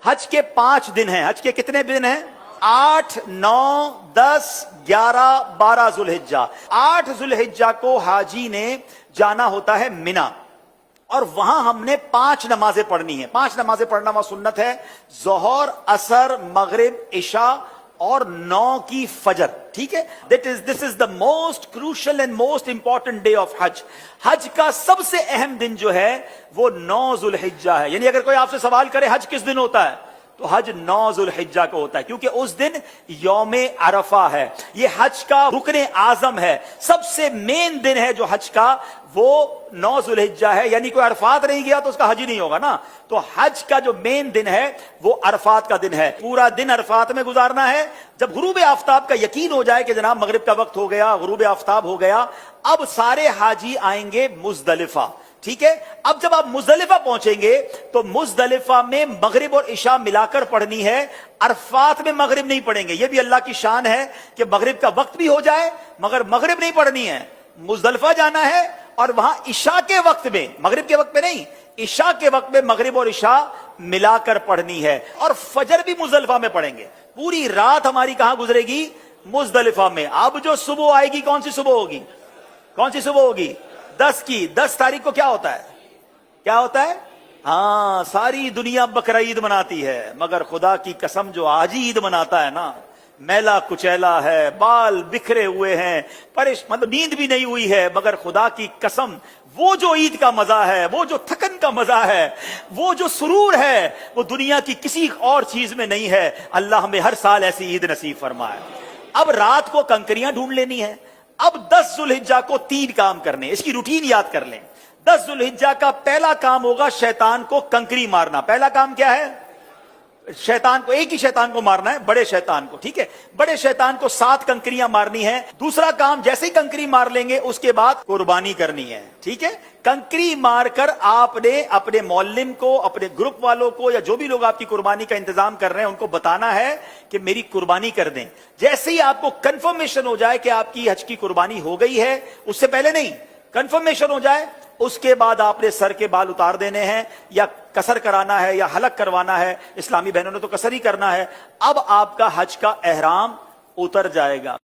حج کے 5 دن ہیں. حج کے کتنے دن ہیں؟ 8, 9, 10, 11, 12 ذوالحجہ. 8 ذوالحجہ کو حاجی نے جانا ہوتا ہے مینا، اور وہاں ہم نے 5 نمازیں پڑھنی ہیں. 5 نمازیں پڑھنا وہ سنت ہے: ظہر، عصر، مغرب، عشاء اور 9 کی فجر. ٹھیک ہے، this is the most crucial and most important day of Hajj. حج کا سب سے اہم دن جو ہے وہ 9 ذوالحجہ ہے. یعنی اگر کوئی آپ سے سوال کرے حج کس دن ہوتا ہے، تو حج 9 ذوالحجہ کو ہوتا ہے، کیونکہ اس دن یوم عرفہ ہے. یہ حج کا رکن اعظم ہے، سب سے مین دن ہے جو حج کا، وہ 9 ذوالحجہ ہے. یعنی کوئی عرفات نہیں گیا تو اس کا حج ہی نہیں ہوگا نا. تو حج کا جو مین دن ہے وہ عرفات کا دن ہے. پورا دن عرفات میں گزارنا ہے. جب غروب آفتاب کا یقین ہو جائے کہ جناب مغرب کا وقت ہو گیا، غروب آفتاب ہو گیا، اب سارے حاجی آئیں گے مزدلفہ. ٹھیک ہے، اب جب آپ مزدلفہ پہنچیں گے تو مزدلفہ میں مغرب اور عشاء ملا کر پڑھنی ہے. عرفات میں مغرب نہیں پڑھیں گے. یہ بھی اللہ کی شان ہے کہ مغرب کا وقت بھی ہو جائے مگر مغرب نہیں پڑھنی ہے. مزدلفہ جانا ہے اور وہاں عشاء کے وقت میں، مغرب کے وقت میں نہیں، عشاء کے وقت میں مغرب اور عشاء ملا کر پڑھنی ہے. اور فجر بھی مزدلفہ میں پڑھیں گے. پوری رات ہماری کہاں گزرے گی؟ مزدلفہ میں. اب جو صبح آئے گی کون سی صبح ہوگی؟ کون سی صبح ہوگی؟ 10 کی. 10 تاریخ کو کیا ہوتا ہے؟ کیا ہوتا ہے؟ ہاں، ساری دنیا بقرعید مناتی ہے مگر خدا کی قسم جو آج عید مناتا ہے نا، میلا کچیلا ہے، بال بکھرے ہوئے ہیں، مطلب نیند بھی نہیں ہوئی ہے، مگر خدا کی قسم وہ جو عید کا مزہ ہے، وہ جو تھکن کا مزہ ہے، وہ جو سرور ہے، وہ دنیا کی کسی اور چیز میں نہیں ہے. اللہ ہمیں ہر سال ایسی عید نصیب فرمائے. اب رات کو کنکریاں ڈھونڈ لینی ہے. اب 10 ذوالحجہ کو 3 کام کرنے، اس کی روٹین یاد کر لیں. 10 ذوالحجہ کا پہلا کام ہوگا شیطان کو کنکری مارنا. پہلا کام کیا ہے؟ شیطان کو، ایک ہی شیطان کو مارنا ہے، بڑے شیطان کو. ٹھیک ہے، بڑے شیطان کو 7 کنکریاں مارنی ہے. دوسرا کام، جیسے ہی کنکری مار لیں گے اس کے بعد قربانی کرنی ہے. ٹھیک ہے، کنکری مار کر آپ نے اپنے معلم کو، اپنے گروپ والوں کو، یا جو بھی لوگ آپ کی قربانی کا انتظام کر رہے ہیں ان کو بتانا ہے کہ میری قربانی کر دیں. جیسے ہی آپ کو کنفرمیشن ہو جائے کہ آپ کی حج کی قربانی ہو گئی ہے، اس سے پہلے نہیں، کنفرمیشن ہو جائے، اس کے بعد آپ نے سر کے بال اتار دینے ہیں، یا قصر کرانا ہے یا حلق کروانا ہے. اسلامی بہنوں نے تو قصر ہی کرنا ہے. اب آپ کا حج کا احرام اتر جائے گا.